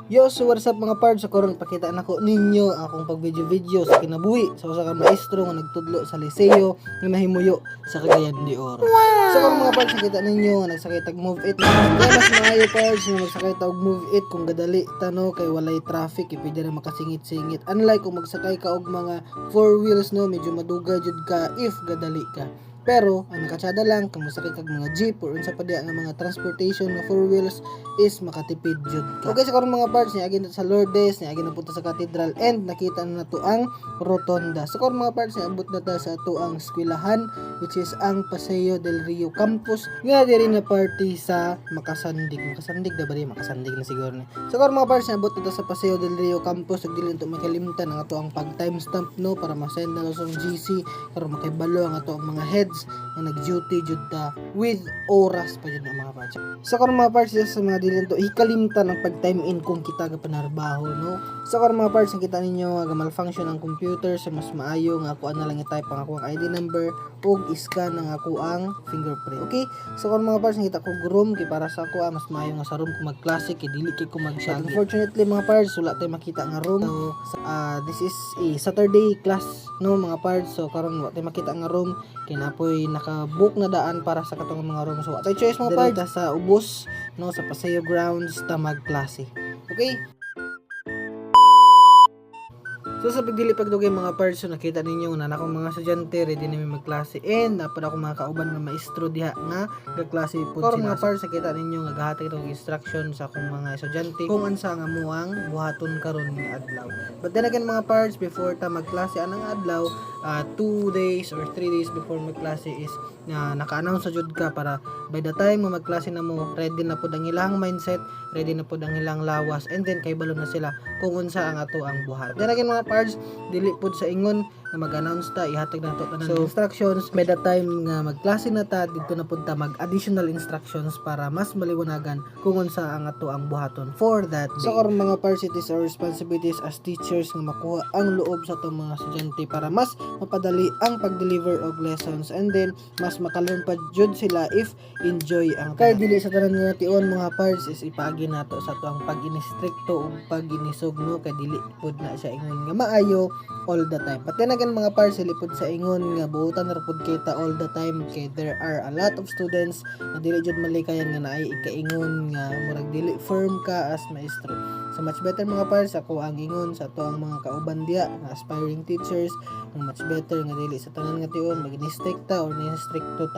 Yo, so what's up mga pards? So karon pakita nako ninyo akong pag-video sa kinabuhi sa usa ka maestro nga nagtudlo sa Liceo nga nahimuyo sa Cagayan de Oro. So karon mga pards, nakita ninyo nga nagsakay tag Move It. Kaya mas maayo pards nga magsakay tag Move It kung gadali tano kay walay traffic, pwede na makasingit-singit. Unlike kung magsakay ka og mga four wheels no, medyo maduga jud ka if gadali ka. Pero ang nakatsada lang kung masakay kag mga jeep or unsa pa diya nga mga transportation na four wheels is makatipid jud ka. Okay, sa karon mga parts ni agi sa Lourdes, ni agi na punta sa cathedral and nakita na to ang rotonda. So karon mga parts ni abot na ta sa ato ang eskwelahan which is ang Paseo del Rio campus nga diri na party sa Makasandig na ba di? Makasandig na siguro ni. So karon mga parts ni abot na ta sa Paseo del Rio campus ug dili to makalimtan ang ato ang pag timestamp no para ma-send na sa GC karon makibalo ang ato ang mga heads na nag-duty jud ta with oras pa jud ang mga parts. So karon mga parts sa mga dili to ikalimtan ang pag time in kung kita ga panarbaho no. So karon mga parts kita ninyo nga malfunction ang computer sa mas maayo nga ako na lang i-type ang ako ang ID number ug scan ang ako ang fingerprint. Okay? So karon mga parts kita ko room kay para sa ako mas maayo nga sa room ko mag-classic kay dili kay ko mag-shag. Unfortunately mga parts wala tay makita nga room. So this is a Saturday class no mga parts. So karon wala tay makita nga room kay napoy naka-book na daan para sa katong mga room. So atay choice mga parts sa ubos no sa Paseo grounds ta magklase. Okay? So sa pagdili pagdugay mga parts, so nakita ninyo na akong mga estudyante ready na may magklase and napad ako mga kauban nga maestro diha nga gagklase pud sila. Mga parts nakita ninyo nga gahatag og instruction sa akong mga estudyante kung unsa nga muang buhaton karon nga adlaw. But then again mga parts, before ta magklase anang adlaw, 2 days or 3 days before magklase is nga naka-announce sa jud ka para by the time nga magklase na mo, ready na pud ang ilang mindset, ready na pud ang ilang lawas, and then kay balo na sila kung unsa ang ato ang buhat. Then again mga parts, dili pud sa ingon na mag-announce ta ihatag na to tanan instructions by the time nga magklase na ta didto na pud ta mag additional instructions para mas maliwanagan kung unsa ang ato ang buhaton for that day. So karon mga parts, it is our responsibilities as teachers nga makuha ang loob sa atong mga estudyante para mas mapadali ang pag-deliver of lessons and then mas maka-learn pa jud sila if enjoy ang kay dili sa tanan nga tion mga parts is ipaagi nato sa ato ang pag-inistrikto ug pag-inisog no kay dili pud na siya ingon nga maayo all the time. But then again mga parts, lipod sa ingon nga buutan ra pud kita all the time kay there are a lot of students na dili jud malikayan nga naay ikaingon nga murag dili firm ka as maestro. So much better mga parts, ako ang ingon sa ato ang mga kauban diya nga aspiring teachers, much better nga dili sa tanan nga tion mag-inistrikta or ni-stricto